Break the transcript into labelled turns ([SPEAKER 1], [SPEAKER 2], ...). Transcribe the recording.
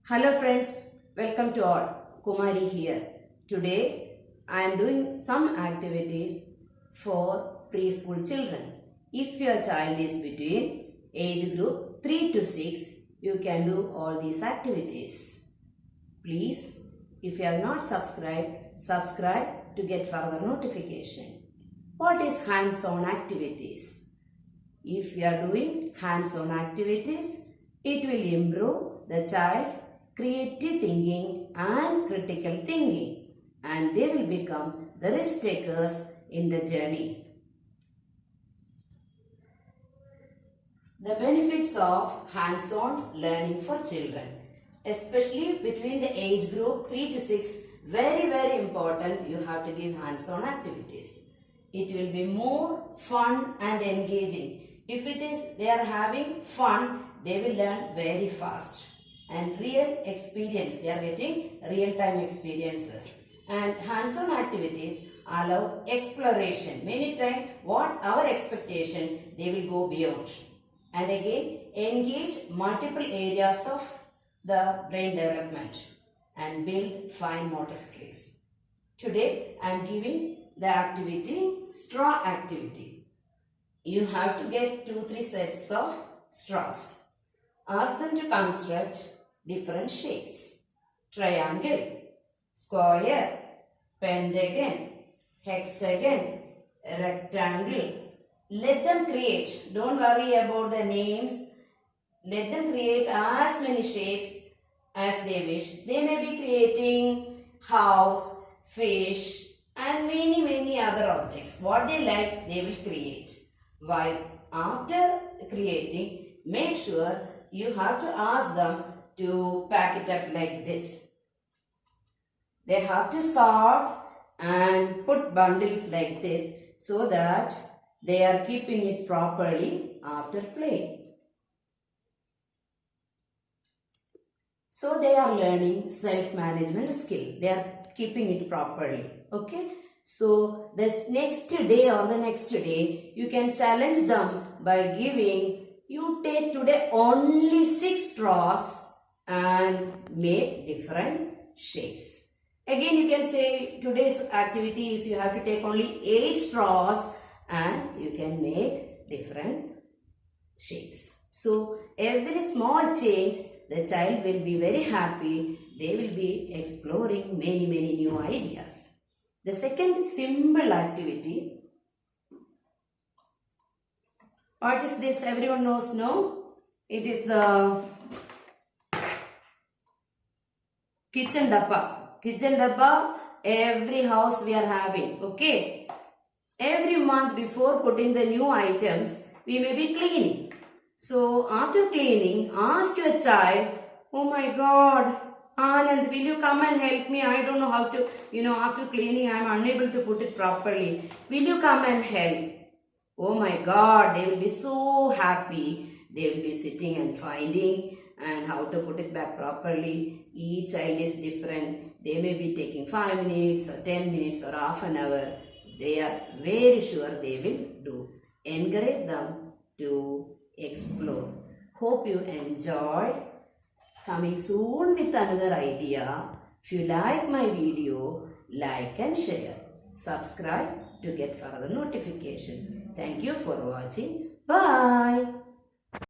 [SPEAKER 1] Hello friends, welcome to all. Kumari here. Today I am doing some activities for preschool children. If your child is between age group 3 to 6, you can do all these activities. Please, if you have not subscribed, subscribe to get further notification. What is hands-on activities? If you are doing hands-on activities, it will improve the child's creative thinking and critical thinking, and they will become the risk takers in the journey. The benefits of hands-on learning for children, especially between the age group 3 to 6, very important. You have to give hands-on activities. It will be more fun and engaging. If it is they are having fun, they will learn very fast. And real experience, they are getting real-time experiences. And hands-on activities allow exploration. Many times, what our expectation, they will go beyond. And again, engage multiple areas of the brain development and build fine motor skills. Today, I am giving the activity, straw activity. You have to get 2-3 sets of straws. Ask them to construct different shapes. Triangle, square, pentagon, hexagon, rectangle. Let them create. Don't worry about the names. Let them create as many shapes as they wish. They may be creating house, fish and many other objects. What they like, they will create. While after creating, make sure you have to ask them to pack it up like this. They have to sort and put bundles like this so that they are keeping it properly after play. So they are learning self-management skill. They are keeping it properly. Okay. So this next day or the next day, you can challenge them by giving, you take today only 6 straws and make different shapes. Again, you can say today's activity is you have to take only 8 straws and you can make different shapes. So every small change, the child will be very happy. They will be exploring many new ideas. The second simple activity, what is this? Everyone knows, no? It is the kitchen dabba. Kitchen dabba, every house we are having, okay? Every month before putting the new items, we may be cleaning. So after cleaning, ask your child, oh my God, Anand, will you come and help me? I don't know how to, after cleaning, I am unable to put it properly. Will you come and help? Oh my God, they will be so happy. They will be sitting and finding and how to put it back properly. Each child is different. They may be taking 5 minutes or 10 minutes or half an hour. They are very sure they will do. Encourage them to explore. Hope you enjoyed. Coming soon with another idea. If you like my video, like and share. Subscribe to get further notification. Thank you for watching. Bye.